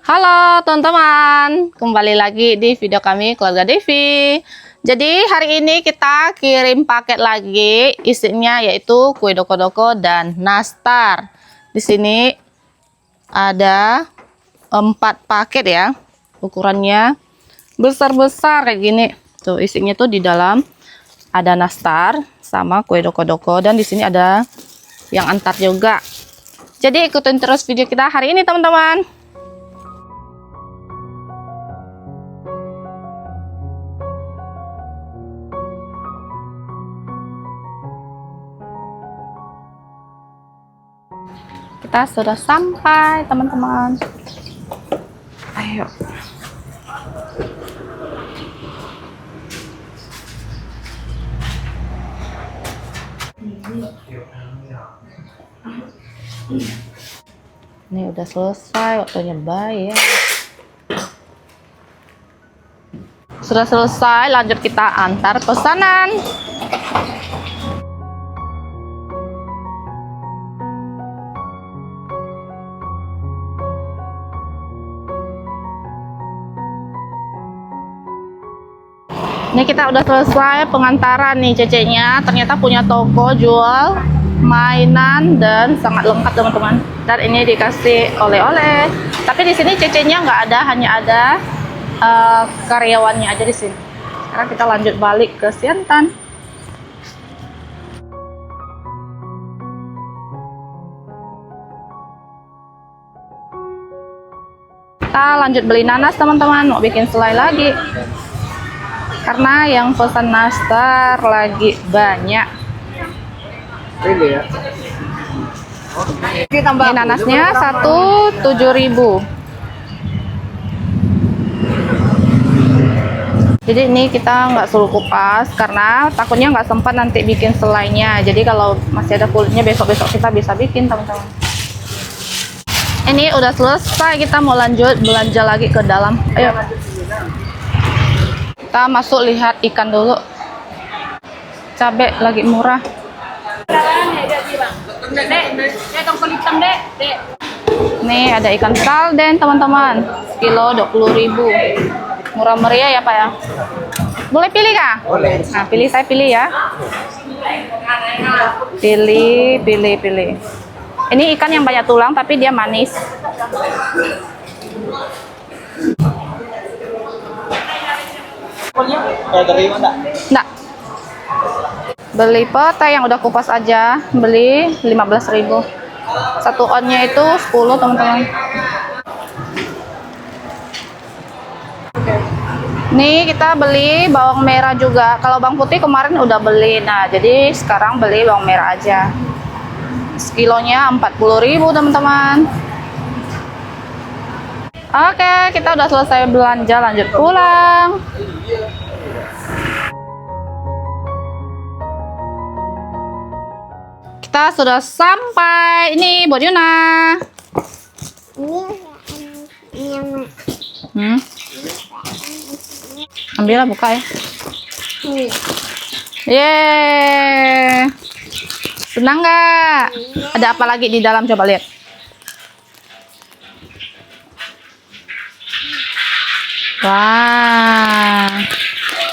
Halo teman-teman, kembali lagi di video kami Keluarga Devi. Jadi hari ini kita kirim paket lagi, isinya yaitu kue doko-doko dan nastar. Di sini ada 4 paket ya, ukurannya besar-besar kayak gini. Tuh isinya tuh di dalam ada nastar sama kue doko-doko, dan di sini ada yang antar juga. Jadi ikutin terus video kita hari ini teman-teman. Kita sudah sampai teman-teman. Ayo. Ini udah selesai waktunya bayar. Sudah selesai, lanjut kita antar pesanan. Ini kita udah selesai pengantaran nih cecenya. Ternyata punya toko jual mainan dan sangat lengkap teman-teman. Dan ini dikasih oleh-oleh. Tapi di sini cecenya nggak ada, hanya ada karyawannya aja di sini. Sekarang kita lanjut balik ke Siantan. Kita lanjut beli nanas teman-teman. Mau bikin selai lagi. Karena yang pesan nastar lagi banyak. Ini nanasnya 1.7.000. Jadi ini kita nggak suruh kupas karena takutnya nggak sempat nanti bikin selainya. Jadi kalau masih ada kulitnya besok-besok kita bisa bikin teman-teman. Ini udah selesai, kita mau lanjut belanja lagi ke dalam. Ayo. Kita masuk lihat ikan dulu. Cabai lagi murah. Nih ada ikan salden teman-teman. Kilo 20.000. Murah meriah ya Pak ya. Boleh pilih kah? Boleh. Nah saya pilih ya. Pilih. Ini ikan yang banyak tulang tapi dia manis. Enggak. Beli pete yang udah kupas aja, beli 15.000. Satu onnya itu 10 teman-teman. Nih kita beli bawang merah juga. Kalau bawang putih kemarin udah beli. Nah, jadi sekarang beli bawang merah aja. Sekilonya 40.000 teman-teman. Oke, kita udah selesai belanja, lanjut pulang. Kita sudah sampai. Ini buat Yuna. Ambillah, buka ya. Yeay. Senang nggak? Ada apa lagi di dalam? Coba lihat. Wah,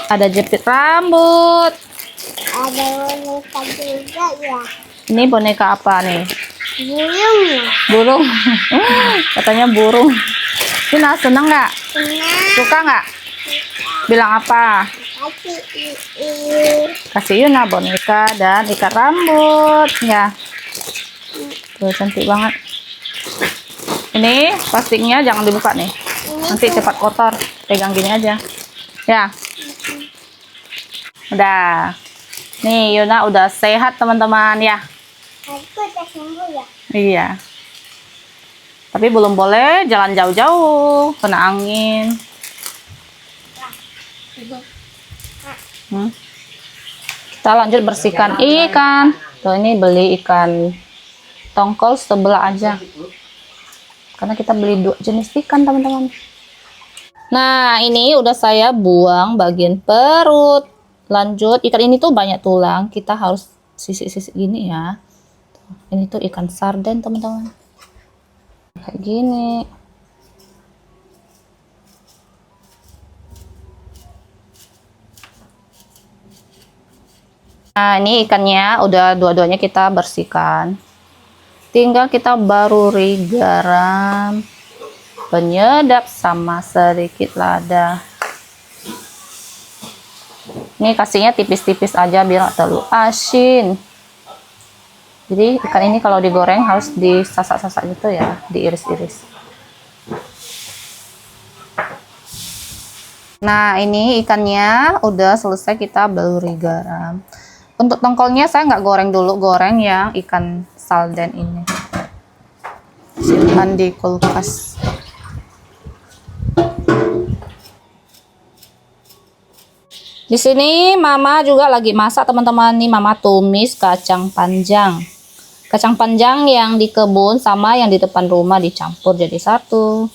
ada jepit rambut. Ada boneka juga ya. Ini boneka apa nih? Burung. Burung. Katanya burung. Yuna seneng nggak? Senang. Suka nggak? Bilang apa? Kasih Yuna boneka dan ikat rambut ya. Tuh cantik banget. Ini plastiknya jangan dibuka nih. Nanti cepat kotor. Pegang gini aja. Ya. Udah. Nih Yuna udah sehat teman-teman ya. Aku udah sembuh ya. Iya. Tapi belum boleh jalan jauh-jauh, kena angin. Kita lanjut bersihkan ikan. Tuh ini beli ikan tongkol sebelah aja. Karena kita beli 2 jenis ikan teman-teman. Nah ini udah saya buang bagian perut. Lanjut, ikan ini tuh banyak tulang. Kita harus sisik-sisik gini ya. Ini tuh ikan sarden teman-teman. Kayak gini. Nah, ini ikannya udah dua-duanya kita bersihkan. Tinggal kita baruri garam, penyedap sama sedikit lada. Ini kasihnya tipis-tipis aja biar nggak terlalu asin. Jadi ikan ini kalau digoreng harus disasak-sasak gitu ya, diiris-iris. Nah, ini ikannya udah selesai kita baluri garam. Untuk tongkolnya saya nggak goreng dulu, goreng yang ikan salden ini. Simpan di kulkas. Di sini Mama juga lagi masak, teman-teman. Nih Mama tumis kacang panjang. Kacang panjang yang di kebun sama yang di depan rumah dicampur jadi satu.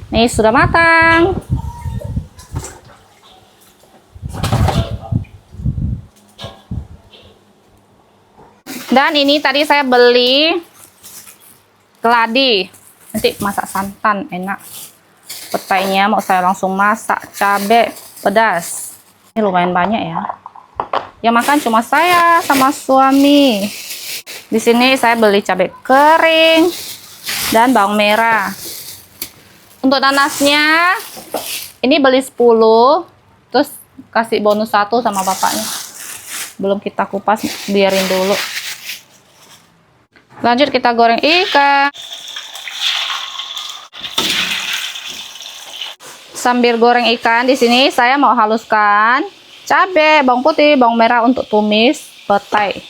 Nih sudah matang. Dan ini tadi saya beli keladi. Nanti masak santan enak. Petainya mau saya langsung masak, cabai pedas. Ini lumayan banyak ya. Yang makan cuma saya sama suami. Di sini saya beli cabai kering dan bawang merah. Untuk nanasnya ini beli 10, terus kasih bonus 1 sama bapaknya. Belum kita kupas, biarin dulu. Lanjut kita goreng ikan. Sambil goreng ikan, di sini saya mau haluskan cabai, bawang putih, bawang merah untuk tumis petai.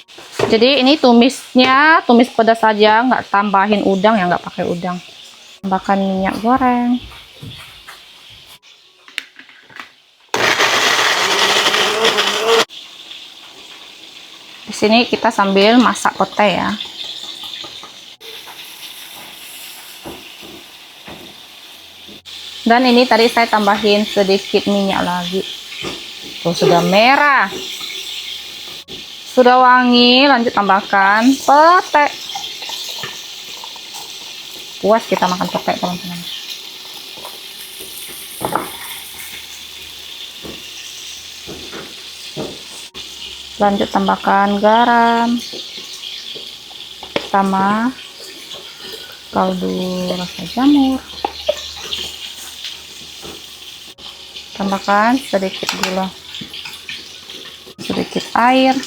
Jadi ini tumisnya tumis pedas saja, nggak tambahin udang ya, nggak pakai udang. Tambahkan minyak goreng. Di sini kita sambil masak petai ya. Dan ini tadi saya tambahin sedikit minyak lagi. Tuh sudah merah. Sudah wangi, lanjut tambahkan petai. Puas kita makan petai, teman-teman. Lanjut tambahkan garam sama kaldu rasa jamur. Tambahkan sedikit gula, sedikit air.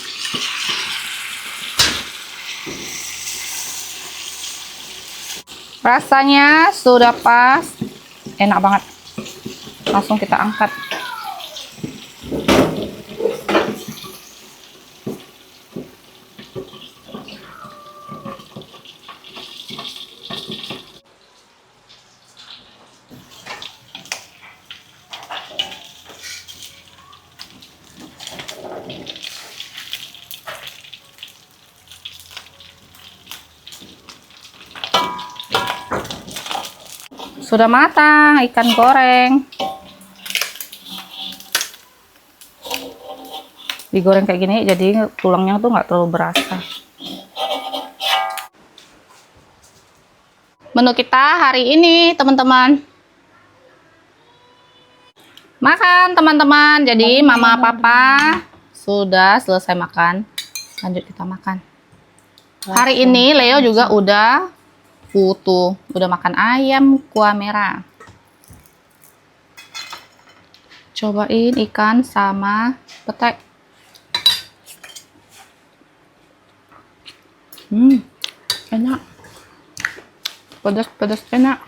Rasanya sudah pas, enak banget. Langsung kita angkat. Sudah matang ikan goreng. Digoreng kayak gini jadi tulangnya tuh nggak terlalu berasa. Menu kita hari ini, teman-teman. Makan, teman-teman. Jadi mama papa sudah selesai makan. Lanjut kita makan. Hari ini Leo juga udah udah makan ayam kuah merah. Cobain ikan sama petai. Enak. Pedas enak.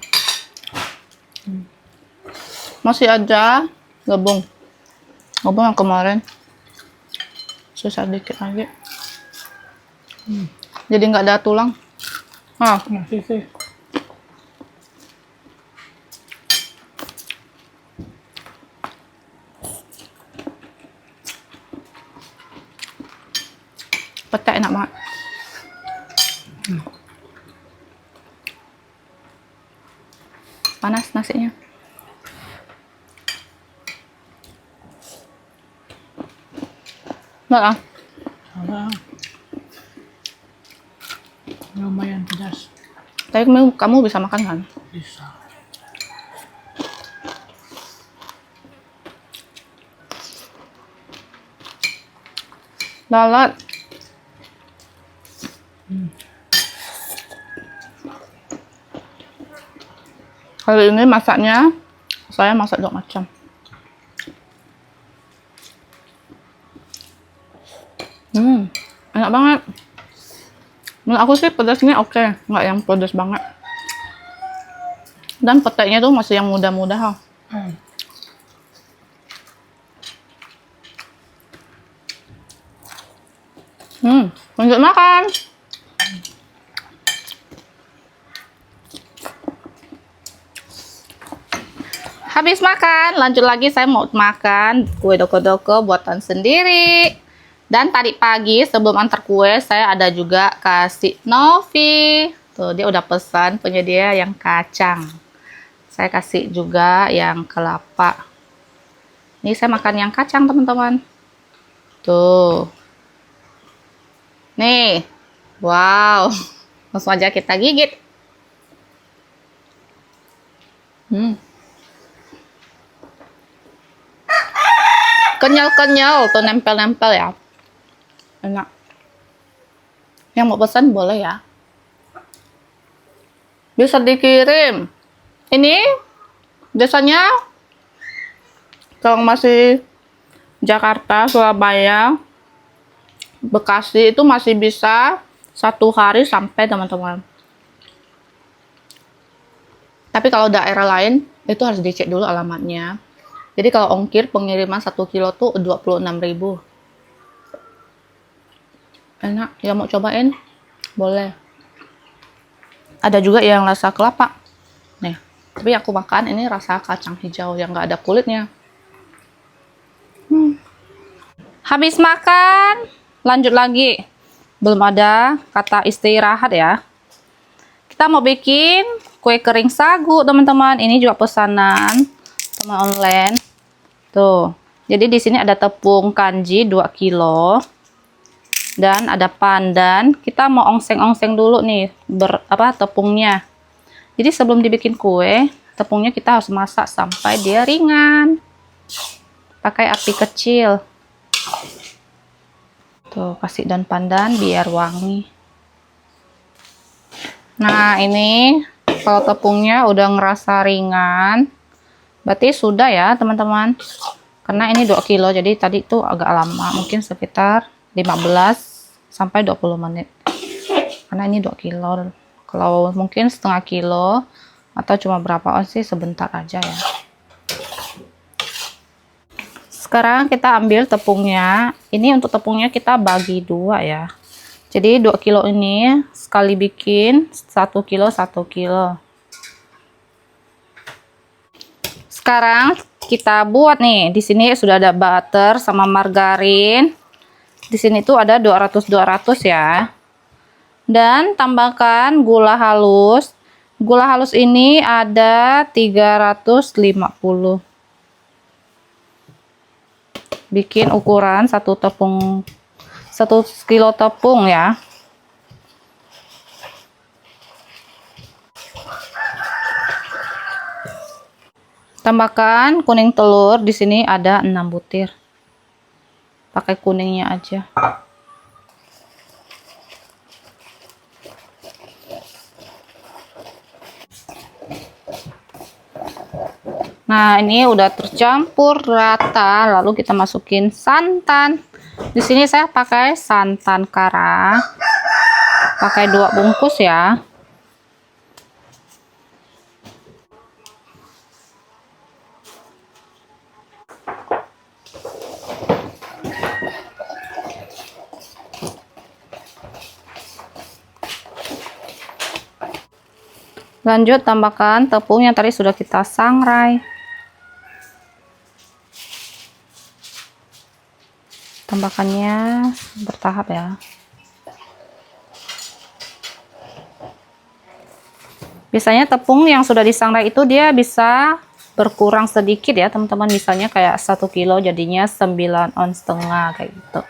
Masih ada gabung yang kemarin. Susah dikit lagi. Jadi nggak ada tulang. Masih sih. Petai enak banget. Panas nasinya. Enggak ah. Salah. Lumayan pedas. Tapi kamu bisa makan kan? Bisa. Lalat. Kali ini masaknya saya masak 2 macam. Enak banget. Menurut aku sih pedasnya oke, nggak yang pedas banget. Dan petainya tuh masih yang muda-muda. Ha. Lanjut makan. Habis makan, lanjut lagi saya mau makan kue doko-doko buatan sendiri. Dan tadi pagi sebelum antar kue, saya ada juga kasih Novi. Tuh, dia udah pesan punya dia yang kacang. Saya kasih juga yang kelapa. Ini saya makan yang kacang, teman-teman. Tuh. Nih. Wow. Langsung aja kita gigit. Kenyal-kenyal tuh, nempel-nempel ya. Enak. Yang mau pesan boleh ya. Bisa dikirim. Ini biasanya kalau masih Jakarta, Surabaya, Bekasi itu masih bisa 1 hari sampai, teman-teman. Tapi kalau daerah lain itu harus dicek dulu alamatnya. Jadi kalau ongkir pengiriman 1 kilo tuh 26.000. Enak, ya mau cobain? Boleh. Ada juga yang rasa kelapa. Nih, tapi aku makan ini rasa kacang hijau yang nggak ada kulitnya. Habis makan, lanjut lagi. Belum ada kata istirahat ya. Kita mau bikin kue kering sagu, teman-teman. Ini juga pesanan teman online. Tuh. Jadi di sini ada tepung kanji 2 kilo. Dan ada pandan. Kita mau ongseng-ongseng dulu nih tepungnya. Jadi sebelum dibikin kue, tepungnya kita harus masak sampai dia ringan. Pakai api kecil. Tuh, kasih daun pandan biar wangi. Nah, ini kalau tepungnya udah ngerasa ringan, berarti sudah ya, teman-teman. Karena ini 2 kilo, jadi tadi tuh agak lama, mungkin sekitar 15 sampai 20 menit. Karena ini 2 kilo. Kalau mungkin setengah kilo atau cuma berapa sih, sebentar aja ya. Sekarang kita ambil tepungnya. Ini untuk tepungnya kita bagi 2 ya. Jadi 2 kilo ini sekali bikin 1 kilo 1 kilo. Sekarang kita buat nih. Di sini sudah ada butter sama margarin. Di sini tuh ada 200 ya. Dan tambahkan gula halus. Gula halus ini ada 350. Bikin ukuran 1 kilo tepung ya. Tambahkan kuning telur, di sini ada 6 butir. Pakai kuningnya aja. Nah, ini udah tercampur rata, lalu kita masukin santan. Di sini saya pakai santan kara. Pakai 2 bungkus ya. Lanjut tambahkan tepung yang tadi sudah kita sangrai. Tambahkannya bertahap ya. Biasanya tepung yang sudah disangrai itu dia bisa berkurang sedikit ya teman-teman. Misalnya kayak 1 kilo jadinya 9,5 ons kayak gitu.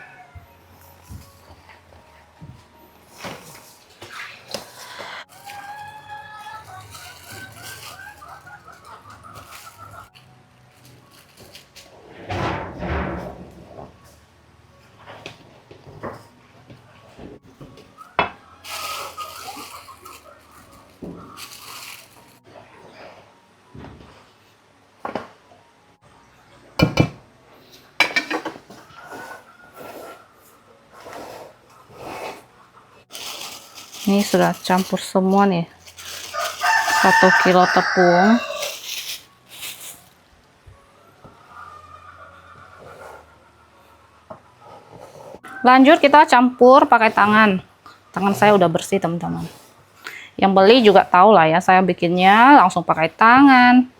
Ini sudah campur semua nih. 1 kilo tepung. Lanjut kita campur pakai tangan. Tangan saya udah bersih teman-teman. Yang beli juga tahu lah ya, saya bikinnya langsung pakai tangan.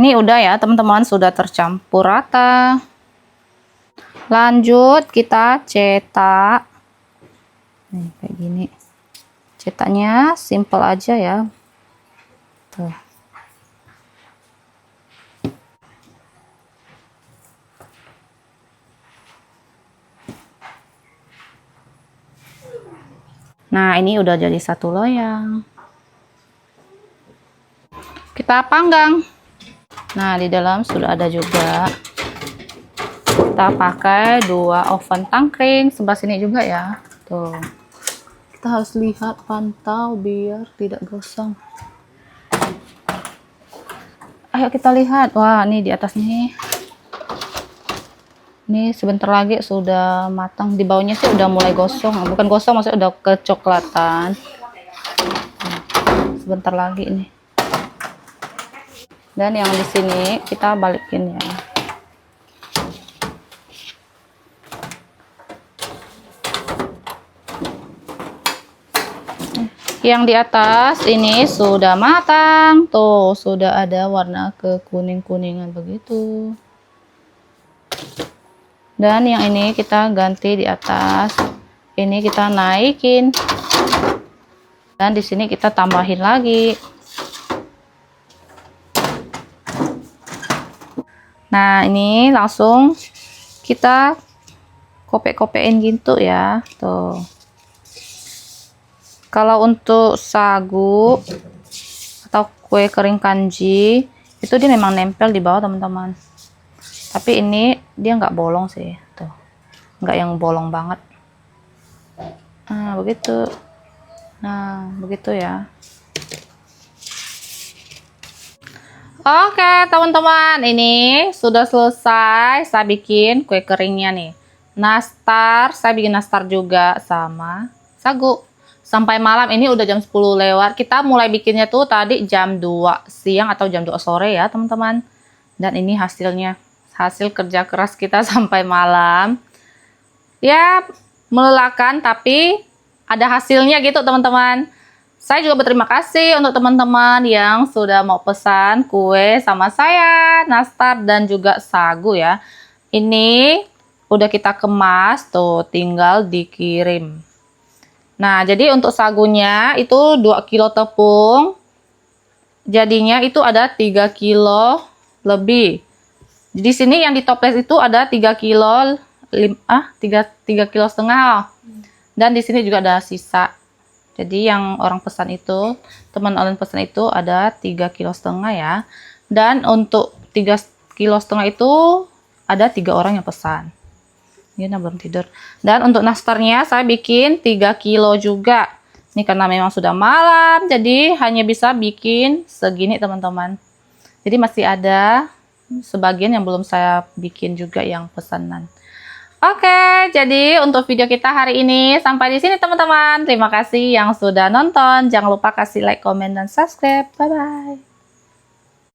Ini udah ya teman-teman, sudah tercampur rata. Lanjut kita cetak. Nih, kayak gini. Cetaknya simple aja ya. Tuh. Nah, ini udah jadi satu loyang. Kita panggang. Nah, di dalam sudah ada juga. Kita pakai 2 oven tangkring. Sebelah sini juga ya. Tuh. Kita harus lihat, pantau biar tidak gosong. Ayo kita lihat. Wah, ini di atas nih. Ini sebentar lagi sudah matang. Di bawahnya sih udah mulai gosong. Bukan gosong, maksudnya udah kecoklatan. Sebentar lagi nih. Dan yang di sini kita balikin ya. Yang di atas ini sudah matang. Tuh, sudah ada warna kekuning-kuningan begitu. Dan yang ini kita ganti di atas. Ini kita naikin. Dan di sini kita tambahin lagi. Nah, ini langsung kita kopek-kopekin gitu ya. Tuh. Kalau untuk sagu atau kue kering kanji, itu dia memang nempel di bawah teman-teman. Tapi ini dia nggak bolong sih, tuh, nggak yang bolong banget. Nah, begitu. Nah, begitu ya. Oke, teman-teman, ini sudah selesai. Saya bikin kue keringnya nih. Nastar, saya bikin nastar juga sama sagu. Sampai malam ini udah jam 10 lewat. Kita mulai bikinnya tuh tadi jam 2 siang atau jam 2 sore ya, teman-teman. Dan ini hasilnya. Hasil kerja keras kita sampai malam. Ya, melelahkan tapi ada hasilnya gitu teman-teman. Saya juga berterima kasih untuk teman-teman yang sudah mau pesan kue sama saya, nastar dan juga sagu ya. Ini udah kita kemas tuh, tinggal dikirim. Nah, jadi untuk sagunya itu 2 kilo tepung. Jadinya itu ada 3 kilo lebih. Di sini yang di toples itu ada 3 kilo 3 kilo setengah. Dan di sini juga ada sisa. Jadi yang orang pesan itu, teman online pesan itu ada 3 kilo setengah ya. Dan untuk 3 kilo setengah itu ada 3 orang yang pesan. Ini belum tidur. Dan untuk nastarnya saya bikin 3 kilo juga. Ini karena memang sudah malam, jadi hanya bisa bikin segini teman-teman. Jadi masih ada sebagian yang belum saya bikin juga yang pesanan. Oke, jadi untuk video kita hari ini sampai di sini teman-teman. Terima kasih yang sudah nonton. Jangan lupa kasih like, komen, dan subscribe. Bye-bye.